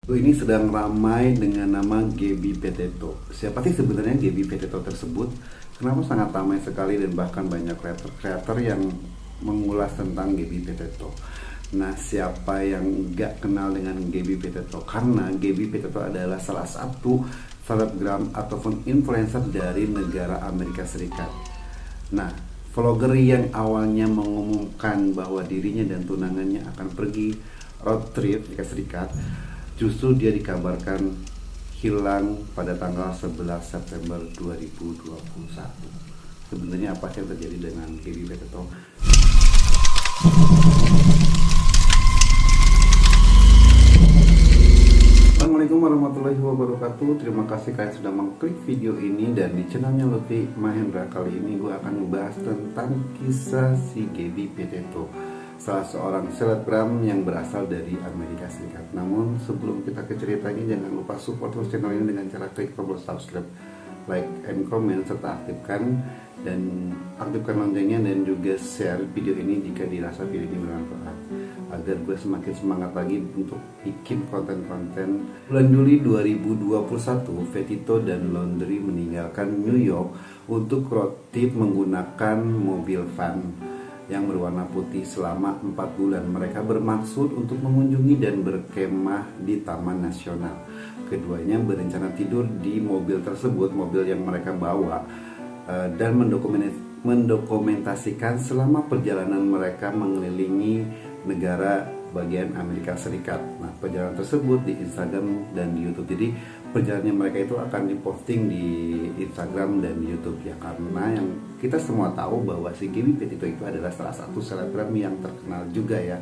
Ini sedang ramai dengan nama Gabby Petito. Siapa sih sebenarnya Gabby Petito tersebut? Kenapa sangat ramai sekali dan bahkan banyak kreator yang mengulas tentang Gabby Petito. Nah, siapa yang gak kenal dengan Gabby Petito? Karena Gabby Petito adalah salah satu selebgram ataupun influencer dari negara Amerika Serikat. Nah, vlogger yang awalnya mengumumkan bahwa dirinya dan tunangannya akan pergi road trip ke Serikat, justru dia dikabarkan hilang pada tanggal 11 September 2021. Sebenarnya apa sih yang terjadi dengan Gabby Petito? Assalamualaikum warahmatullahi wabarakatuh. Terima kasih kalian sudah mengklik video ini dan di channelnya Lutfi Mahendra. Kali ini gue akan membahas tentang kisah si Gabby Petito, salah seorang selebgram yang berasal dari Amerika Serikat. Namun sebelum kita ke ceritanya, jangan lupa support terus channel ini dengan cara klik tombol subscribe, like and comment, serta aktifkan loncengnya dan juga share video ini jika dirasa video ini bermanfaat, agar gue semakin semangat lagi untuk bikin konten-konten. Bulan Juli 2021, Petito dan Laundrie meninggalkan New York untuk road trip menggunakan mobil van yang berwarna putih selama 4 bulan. Mereka bermaksud untuk mengunjungi dan berkemah di Taman Nasional. Keduanya berencana tidur di mobil tersebut, mobil yang mereka bawa, dan mendokumentasikan selama perjalanan mereka mengelilingi negara bagian Amerika Serikat. Nah, perjalanan tersebut di Instagram dan di YouTube. Jadi perjalanan mereka itu akan diposting di Instagram dan di YouTube ya, karena yang kita semua tahu bahwa si Gabby Petito itu adalah salah satu selebgram yang terkenal juga ya.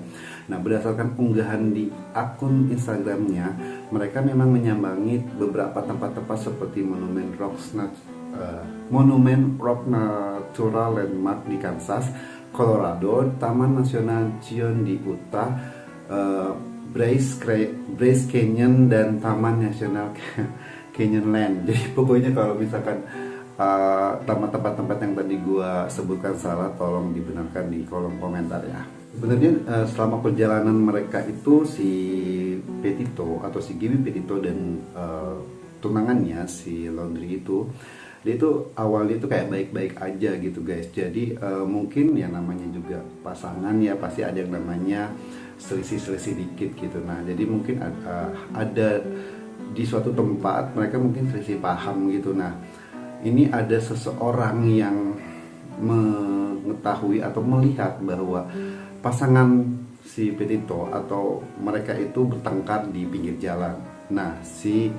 Nah, berdasarkan unggahan di akun Instagramnya, mereka memang menyambangi beberapa tempat-tempat seperti Monument Rock Natural Landmark di Kansas, Colorado, Taman Nasional Zion di Utah, Bryce Canyon, dan Taman Nasional Canyonland. Jadi pokoknya kalau misalkan tempat-tempat yang tadi gua sebutkan salah, tolong dibenarkan di kolom komentar ya. Sebenarnya selama perjalanan mereka itu, si Petito atau si Gabby Petito dan tunangannya si Laundrie itu, dia itu awalnya itu kayak baik-baik aja gitu guys. Jadi mungkin ya namanya juga pasangan ya, pasti ada yang namanya selisih-selisih dikit gitu. Nah, jadi mungkin ada di suatu tempat mereka mungkin selisih paham gitu. Nah, ini ada seseorang yang mengetahui atau melihat bahwa pasangan si Petito atau mereka itu bertengkar di pinggir jalan. Nah, si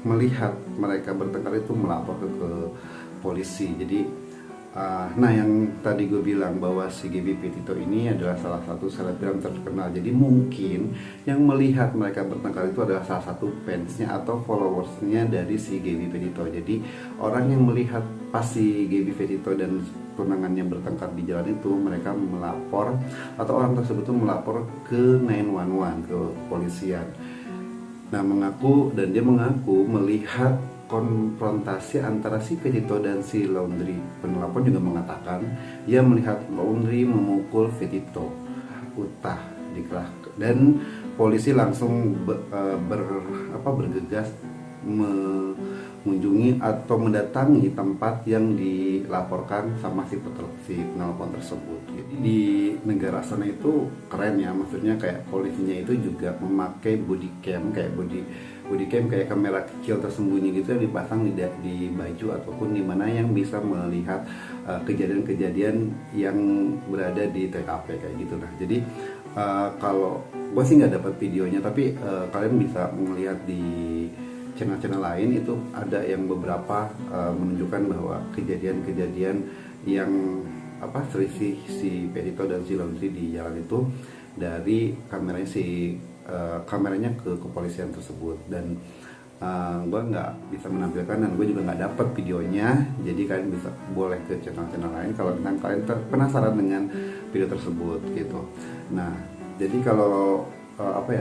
melihat mereka bertengkar itu melapor ke polisi. Jadi nah, yang tadi gue bilang bahwa si Gabby Petito ini adalah salah satu selebgram terkenal. Jadi mungkin yang melihat mereka bertengkar itu adalah salah satu fansnya atau followersnya dari si Gabby Petito. Jadi orang yang melihat pas si Gabby Petito dan tunangannya bertengkar di jalan itu, mereka melapor, atau orang tersebut itu melapor ke 911, ke kepolisian. Nah, dia mengaku melihat konfrontasi antara si Petito dan si Laundrie. Penelpon juga mengatakan ia melihat Laundrie memukul Petito, utah dikerahkan, dan polisi langsung bergegas mengunjungi atau mendatangi tempat yang dilaporkan sama si penelpon tersebut. Jadi di negara sana itu keren ya, maksudnya kayak polisinya itu juga memakai body cam kayak kamera kecil tersembunyi gitu yang dipasang di baju ataupun di mana yang bisa melihat kejadian-kejadian yang berada di TKP kayak gitu. Nah, jadi kalau gue sih nggak dapat videonya, tapi kalian bisa melihat di channel-channel lain itu ada yang beberapa menunjukkan bahwa kejadian-kejadian yang selisih si Petito dan si Laundrie di jalan itu dari kameranya ke kepolisian tersebut. Dan gue nggak bisa menampilkan dan gue juga nggak dapat videonya. Jadi kalian boleh ke channel-channel lain kalau kalian penasaran dengan video tersebut gitu. Nah, jadi kalau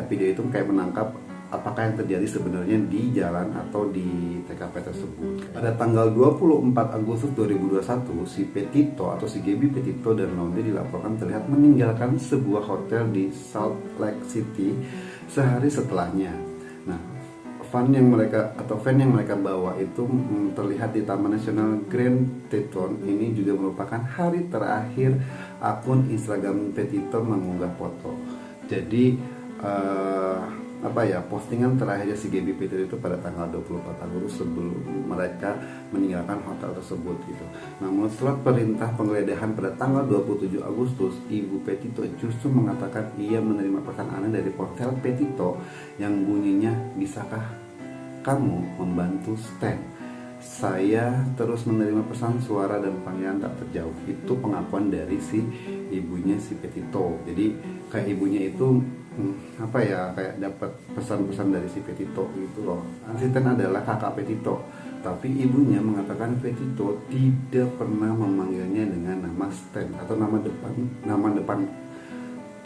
video itu kayak menangkap apakah yang terjadi sebenarnya di jalan atau di TKP tersebut. Pada tanggal 24 Agustus 2021, si Petito atau si Gabby Petito dan Laundrie dilaporkan terlihat meninggalkan sebuah hotel di Salt Lake City sehari setelahnya. Nah, van yang mereka bawa itu terlihat di Taman Nasional Grand Teton. Ini juga merupakan hari terakhir akun Instagram Petito mengunggah foto. Jadi postingan terakhir si Gaby Petito itu pada tanggal 24 Agustus sebelum mereka meninggalkan hotel tersebut gitu. Nah, menurut surat perintah penggeledahan pada tanggal 27 Agustus, Ibu Petito justru mengatakan ia menerima pesan aneh dari ponsel Petito yang bunyinya, "Bisakah kamu membantu Stan? Saya terus menerima pesan suara dan panggilan tak terjawab." Itu pengakuan dari si ibunya si Petito. Jadi kayak ibunya itu kayak dapat pesan-pesan dari si Petito gitu loh. Si Stan adalah kakak Petito, tapi ibunya mengatakan Petito tidak pernah memanggilnya dengan nama Stan atau nama depan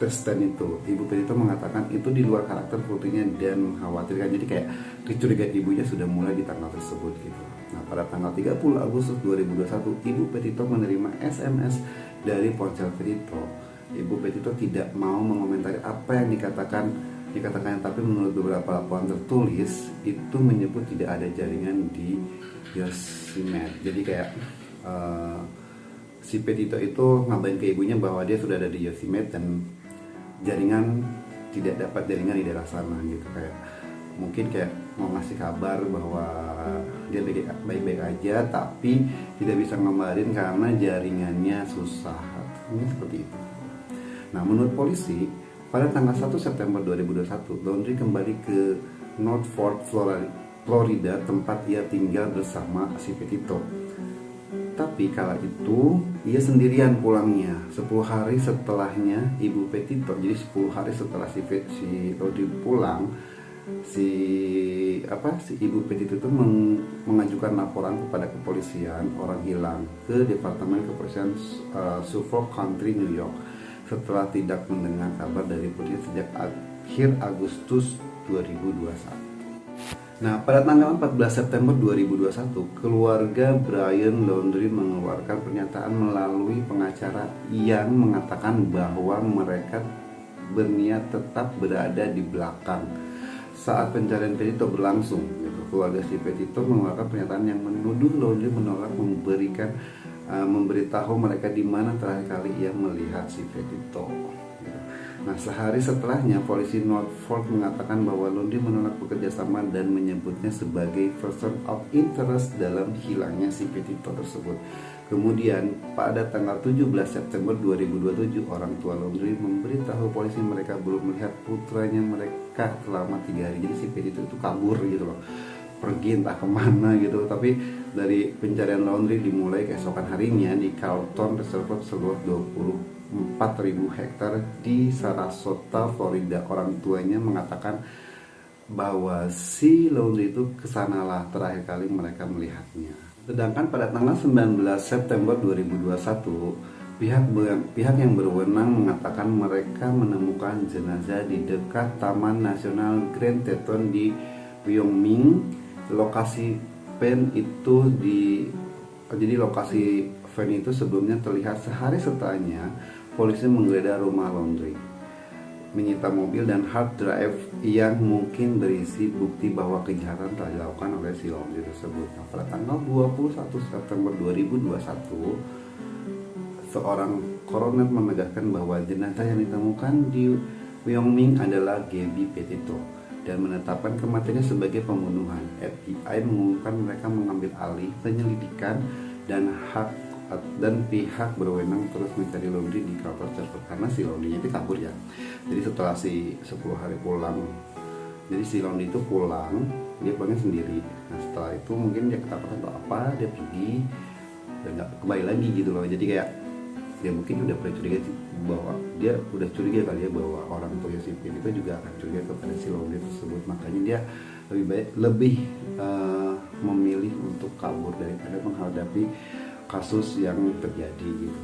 Stan itu. Ibu Petito mengatakan itu di luar karakter putrinya dan mengkhawatirkan. Jadi kayak kecurigaan ibunya sudah mulai di tanggal tersebut gitu. Nah, pada tanggal 30 Agustus 2021, Ibu Petito menerima SMS dari ponsel Petito. Ibu Petito tidak mau mengomentari apa yang dikatakan, tapi menurut beberapa laporan tertulis itu menyebut tidak ada jaringan di Yosemite. Jadi kayak si Petito itu ngabarin ke ibunya bahwa dia sudah ada di Yosemite dan tidak dapat jaringan di daerah sana gitu. Kayak mungkin kayak mau ngasih kabar bahwa dia baik-baik aja, tapi tidak bisa ngabarin karena jaringannya susah. Ini seperti itu. Nah, menurut polisi, pada tanggal 1 September 2021, Laundrie kembali ke North Fort, Florida, tempat ia tinggal bersama si Petito. Tapi kala itu, ia sendirian pulangnya. 10 hari setelahnya, Ibu Petito, jadi 10 hari setelah si Laundrie pulang, si Ibu Petito itu mengajukan laporan kepada kepolisian orang hilang ke Departemen Kepolisian Suffolk County, New York, setelah tidak mendengar kabar dari putri sejak akhir Agustus 2021. Nah, pada tanggal 14 September 2021, keluarga Brian Laundrie mengeluarkan pernyataan melalui pengacara yang mengatakan bahwa mereka berniat tetap berada di belakang saat pencarian Petito berlangsung. Keluarga si Petito mengeluarkan pernyataan yang menuduh Laundrie menolak memberitahu mereka di mana terakhir kali ia melihat si Petito. Nah, sehari setelahnya, polisi Norfolk mengatakan bahwa Laundrie menolak bekerja sama dan menyebutnya sebagai person of interest dalam hilangnya si Petito tersebut. Kemudian, pada tanggal 17 September 2027, orang tua Laundrie memberitahu polisi mereka belum melihat putranya mereka selama 3 hari. Jadi si Petito itu kabur gitu loh, pergi entah kemana gitu. Tapi dari pencarian Laundrie dimulai keesokan harinya di Carlton Reservoir seluas 24.000 hektar di Sarasota, Florida. Orang tuanya mengatakan bahwa si Laundrie itu kesanalah terakhir kali mereka melihatnya. Sedangkan pada tanggal 19 September 2021, pihak yang berwenang mengatakan mereka menemukan jenazah di dekat Taman Nasional Grand Teton di Wyoming. Lokasi van itu sebelumnya terlihat sehari setelahnya. Polisi menggeledah rumah Laundrie, menyita mobil dan hard drive yang mungkin berisi bukti bahwa kejahatan telah dilakukan oleh si Laundrie tersebut. Nah, pada tanggal 21 September 2021, seorang koroner menegaskan bahwa jenazah yang ditemukan di Wyoming adalah Gaby Petito dan menetapkan kematiannya sebagai pembunuhan. FBI mengumumkan mereka mengambil alih penyelidikan dan pihak berwenang terus mencari Laundrie di Carlton Reservoir karena si Laundrie itu kabur ya. Jadi setelah si 10 hari pulang, jadi si Laundrie itu pulang, dia pulangnya sendiri. Nah, setelah itu mungkin dia ketakutan atau apa, dia pergi dan nggak kembali lagi gitu loh. Jadi kayak dia mungkin udah pernah curiga bahwa dia udah curiga kali ya bahwa orang tua si Petito juga akan curiga kepada si Laundrie tersebut. Makanya dia lebih memilih untuk kabur daripada menghadapi kasus yang terjadi gitu.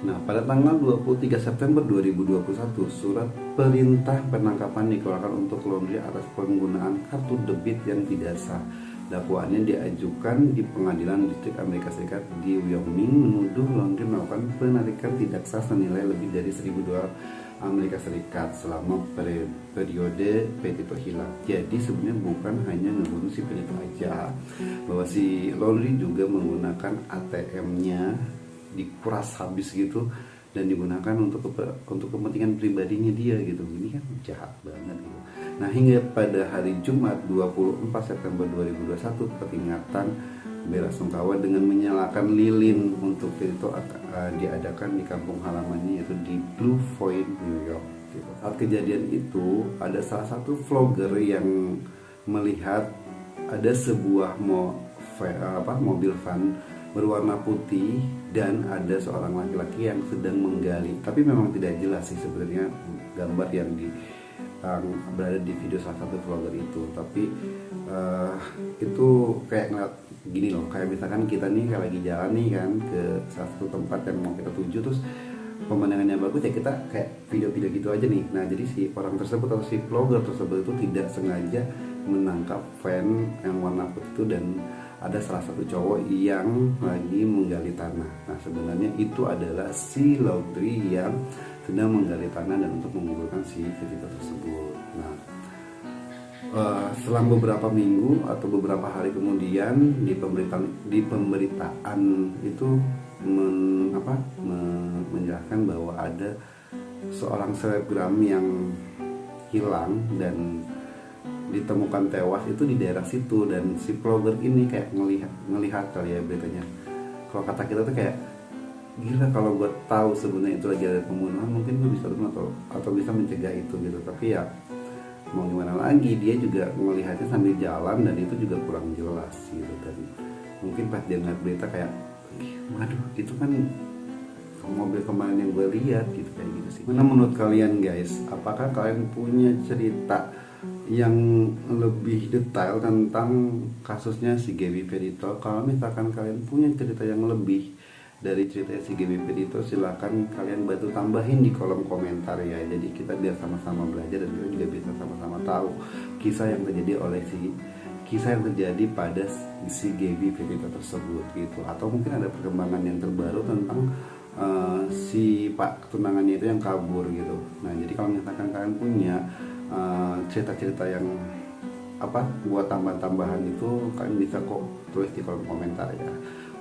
Nah, pada tanggal 23 September 2021, surat perintah penangkapan dikeluarkan untuk Laundrie atas penggunaan kartu debit yang tidak sah. Dakwaannya diajukan di Pengadilan Distrik Amerika Serikat di Wyoming, menuduh Laundrie melakukan penarikan tidak sah senilai lebih dari $1.200 Amerika Serikat selama periode Petito hilang. Jadi sebenarnya bukan hanya ngebunuh si Petito aja, bahwa si Lowry juga menggunakan ATM-nya dikuras habis gitu dan digunakan untuk kepentingan pribadinya dia gitu. Ini kan jahat banget gitu. Nah, hingga pada hari Jumat 24 September 2021 peringatan bela sungkawa dengan menyalakan lilin untuk Petito diadakan di kampung halamannya, yaitu di Blue Point, New York gitu. Saat kejadian itu ada salah satu vlogger yang melihat ada sebuah mobil van berwarna putih dan ada seorang laki-laki yang sedang menggali, tapi memang tidak jelas sih sebenarnya gambar yang berada di video salah satu vlogger itu. Tapi itu kayak ngeliat gini loh, kayak misalkan kita nih kayak lagi jalan nih kan ke salah satu tempat yang mau kita tuju, terus pemandangannya bagus ya kita kayak video-video gitu aja nih. Nah, jadi si orang tersebut atau si vlogger tersebut itu tidak sengaja menangkap van yang warna putih itu, dan ada salah satu cowok yang lagi menggali tanah. Nah, sebenarnya itu adalah si Lowry yang sedang menggali tanah dan untuk mengumpulkan si Petito tersebut. Nah, selang beberapa minggu atau beberapa hari kemudian di pemberitaan itu menjelaskan bahwa ada seorang selebgram yang hilang dan ditemukan tewas itu di daerah situ, dan si vlogger ini kayak ngelihat kali ya beritanya. Kalau kata kita tuh kayak gila, kalau gue tahu sebenarnya itu lagi ada pembunuhan, mungkin gue bisa atau bisa mencegah itu gitu. Tapi ya mau gimana lagi, dia juga melihatnya sambil jalan dan itu juga kurang jelas gitu. Dan mungkin pas dia ngeliat berita kayak waduh, itu kan mobil kemarin yang gue lihat gitu, kayak gitu sih. Mana menurut kalian guys, apakah kalian punya cerita yang lebih detail tentang kasusnya si Gabby Petito? Kalau misalkan kalian punya cerita yang lebih dari cerita si Gabby Petito, silahkan kalian bantu tambahin di kolom komentar ya. Jadi kita biar sama-sama belajar dan kita juga bisa sama-sama tahu kisah yang terjadi pada si Gabby Petito tersebut gitu. Atau mungkin ada perkembangan yang terbaru tentang si pak tunangannya itu yang kabur gitu. Nah, jadi kalau misalkan kalian punya cerita-cerita yang buat tambahan-tambahan itu, kalian bisa kok tulis di kolom komentar ya.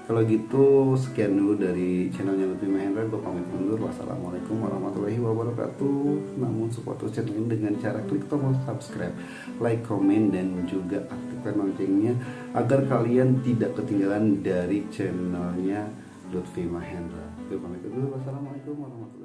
Kalau gitu sekian dulu dari channelnya Lutfi Mahendra. Gue pamit undur. Wassalamualaikum warahmatullahi wabarakatuh. Namun support channel ini dengan cara klik tombol subscribe, like, komen, dan juga aktifkan loncengnya agar kalian tidak ketinggalan dari channelnya Lutfi Mahendra. Gue pamit undur. Wassalamualaikum warahmatullahi wabarakatuh.